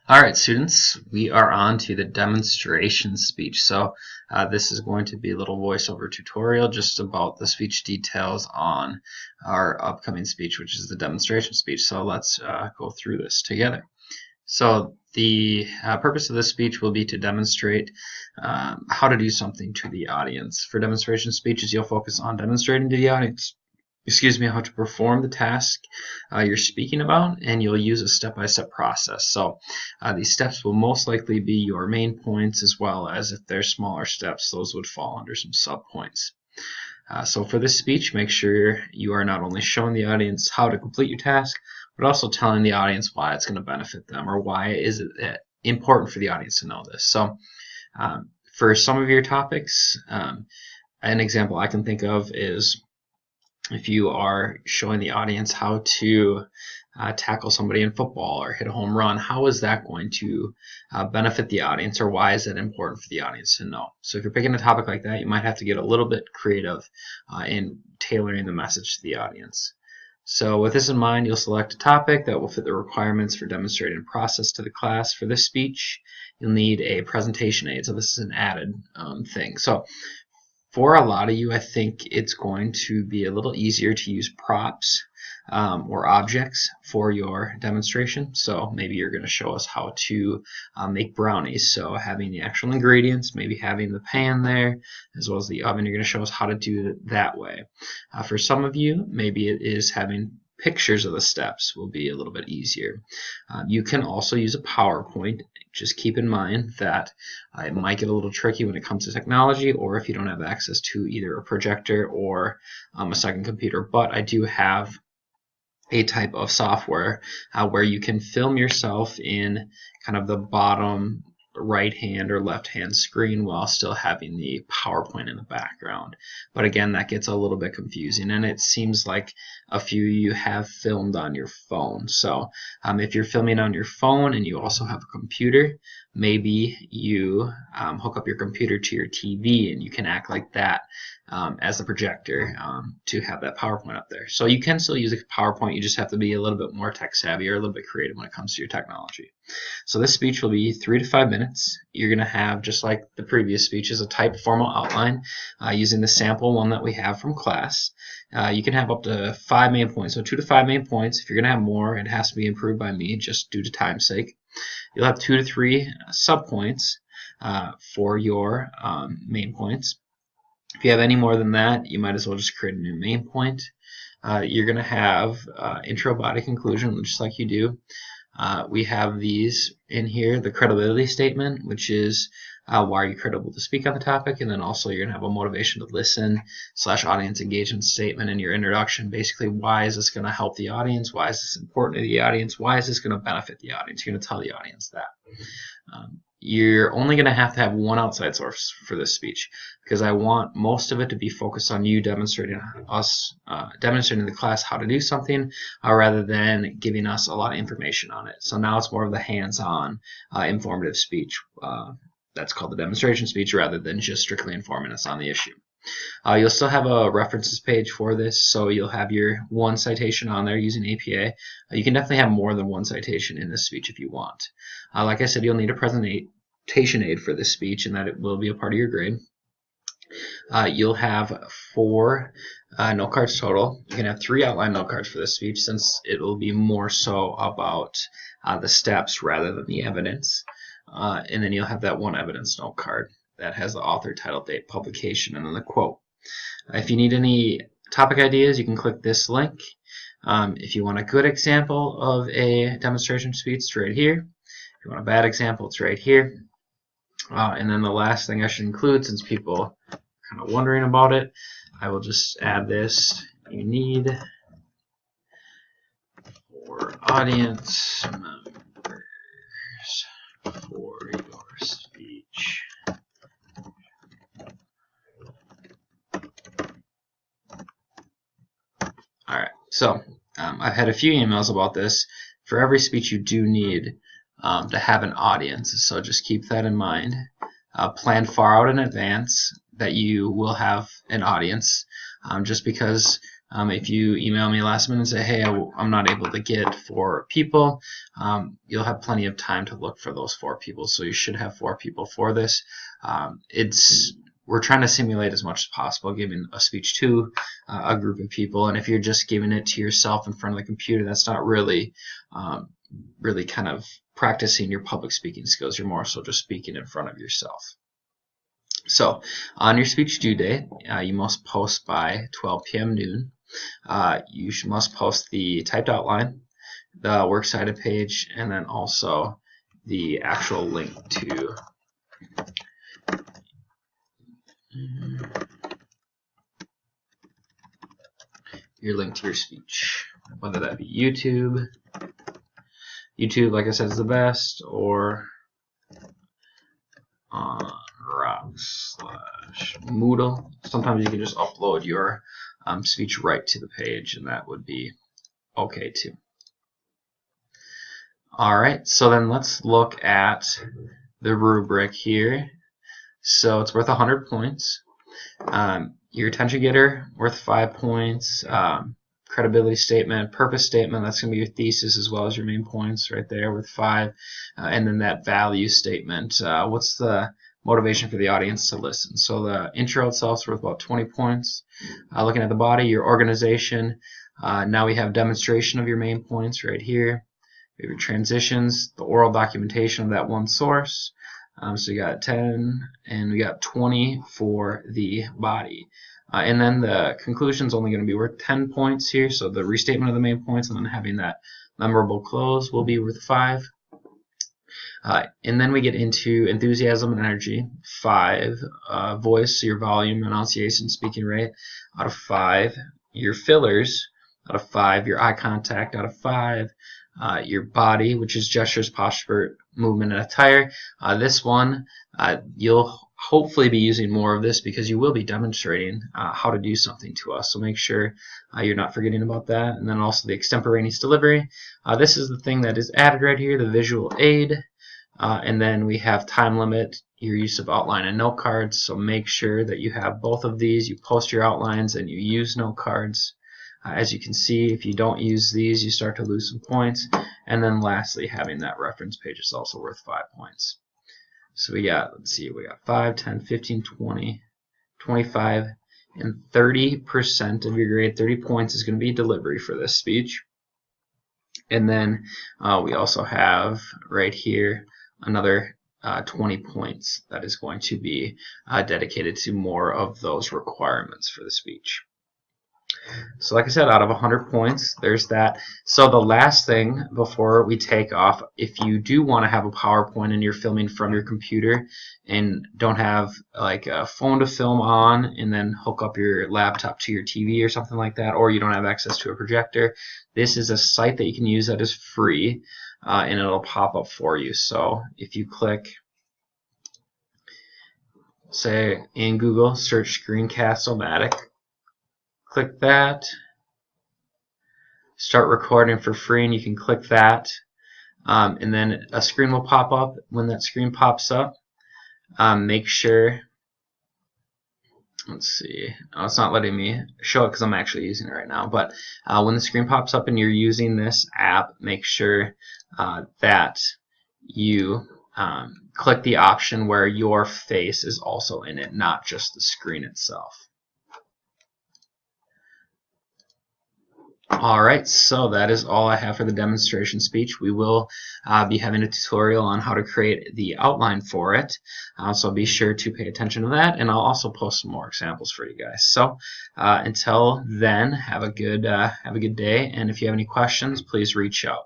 Alright students, we are on to the demonstration speech. So this is going to be a little voiceover tutorial just about the speech details on our upcoming speech, which is the demonstration speech. So let's go through this together. So the purpose of this speech will be to demonstrate how to do something to the audience. For demonstration speeches, you'll focus on demonstrating to the audience how to perform the task you're speaking about, and you'll use a step-by-step process. So these steps will most likely be your main points, as well as if they're smaller steps, those would fall under some sub-points. So for this speech, make sure you are not only showing the audience how to complete your task, but also telling the audience why it's going to benefit them, or why is it important for the audience to know this. So for some of your topics, an example I can think of is if you are showing the audience how to tackle somebody in football or hit a home run, how is that going to benefit the audience, or why is it important for the audience to know? So if you're picking a topic like that, you might have to get a little bit creative in tailoring the message to the audience. So with this in mind, you'll select a topic that will fit the requirements for demonstrating a process to the class. For this speech, you'll need a presentation aid. So this is an added thing. So for a lot of you, I think it's going to be a little easier to use props or objects for your demonstration. So maybe you're going to show us how to make brownies. So having the actual ingredients, maybe having the pan there, as well as the oven, you're going to show us how to do it that way. For some of you, maybe it is having pictures of the steps will be a little bit easier. You can also use a PowerPoint. Just keep in mind that it might get a little tricky when it comes to technology, or if you don't have access to either a projector or a second computer. But I do have a type of software where you can film yourself in kind of the bottom right hand or left hand screen while still having the PowerPoint in the background. But again, that gets a little bit confusing, and it seems like a few of you have filmed on your phone. So if you're filming on your phone and you also have a computer, maybe you hook up your computer to your TV and you can act like that as a projector to have that PowerPoint up there. So you can still use a PowerPoint, you just have to be a little bit more tech savvy or a little bit creative when it comes to your technology. So this speech will be 3 to 5 minutes. You're going to have, just like the previous speeches, a typed formal outline using the sample one that we have from class. You can have up to 5 main points, so 2 to 5 main points. If you're going to have more, it has to be improved by me just due to time's sake. You'll have 2 to 3 sub-points for your main points. If you have any more than that, you might as well just create a new main point. You're going to have intro, body, conclusion, just like you do. We have these in here, the credibility statement, which is why are you credible to speak on the topic, and then also you're going to have a motivation to listen / audience engagement statement in your introduction. Basically, why is this going to help the audience? Why is this important to the audience? Why is this going to benefit the audience? You're going to tell the audience that. You're only going to have one outside source for this speech, because I want most of it to be focused on you demonstrating demonstrating the class how to do something, rather than giving us a lot of information on it. So now it's more of the hands-on informative speech. That's called the demonstration speech, rather than just strictly informing us on the issue. You'll still have a references page for this, so you'll have your one citation on there using APA. You can definitely have more than one citation in this speech if you want. Like I said, you'll need a presentation aid for this speech, and that it will be a part of your grade. You'll have 4 note cards total. You can have 3 outline note cards for this speech, since it will be more so about the steps rather than the evidence. And then you'll have that 1 evidence note card that has the author, title, date, publication, and then the quote. If you need any topic ideas, you can click this link. If you want a good example of a demonstration speech, it's right here. If you want a bad example, it's right here. And then the last thing I should include, since people are kind of wondering about it, I will just add this. You need for audience members for your speech. Alright, so I've had a few emails about this. For every speech, you do need to have an audience, so just keep that in mind. Plan far out in advance that you will have an audience, just because If you email me last minute and say, hey, I'm not able to get 4 people, you'll have plenty of time to look for those 4 people. So you should have 4 people for this. We're trying to simulate as much as possible, giving a speech to a group of people. And if you're just giving it to yourself in front of the computer, that's not really kind of practicing your public speaking skills. You're more so just speaking in front of yourself. So on your speech due date, you must post by 12 p.m. noon. You must post the typed outline, the works cited page, and then also the actual link to your speech, whether that be YouTube. YouTube, like I said, is the best, or on Rock/Moodle. Sometimes you can just upload your speech right to the page, and that would be okay too. Alright, so then let's look at the rubric here. So it's worth 100 points. Your attention getter, worth 5 points. Credibility statement, purpose statement, that's going to be your thesis as well as your main points right there, worth 5. And then that value statement, what's the motivation for the audience to listen? So the intro itself is worth about 20 points. Looking at the body, your organization, now we have demonstration of your main points right here. We have your transitions, the oral documentation of that one source. So you got 10 and we got 20 for the body. And then the conclusion is only going to be worth 10 points here. So the restatement of the main points and then having that memorable close will be worth 5. And then we get into enthusiasm and energy, 5. Voice, your volume, enunciation, speaking rate, out of 5. Your fillers, out of 5. Your eye contact, out of 5. Your body, which is gestures, posture, movement, and attire. This one, you'll hopefully be using more of this because you will be demonstrating how to do something to us. So make sure you're not forgetting about that. And then also the extemporaneous delivery. This is the thing that is added right here, the visual aid. And then we have time limit, your use of outline and note cards. So make sure that you have both of these. You post your outlines and you use note cards. As you can see, if you don't use these, you start to lose some points. And then lastly, having that reference page is also worth 5 points. So we got, let's see, we got 5, 10, 15, 20, 25, and 30% of your grade, 30 points is going to be delivery for this speech. And then we also have right here another 20 points that is going to be dedicated to more of those requirements for the speech. So like I said, out of 100 points, there's that. So the last thing before we take off, if you do want to have a PowerPoint and you're filming from your computer and don't have like a phone to film on and then hook up your laptop to your TV or something like that, or you don't have access to a projector, this is a site that you can use that is free and it'll pop up for you. So if you click, say in Google, search Screencast-O-Matic, click that, start recording for free, and you can click that, and then a screen will pop up. When that screen pops up, make sure, let's see, oh, it's not letting me show it because I'm actually using it right now, but when the screen pops up and you're using this app, make sure that you click the option where your face is also in it, not just the screen itself. Alright, so that is all I have for the demonstration speech. We will be having a tutorial on how to create the outline for it, so be sure to pay attention to that, and I'll also post some more examples for you guys. So until then, have a good day, and if you have any questions, please reach out.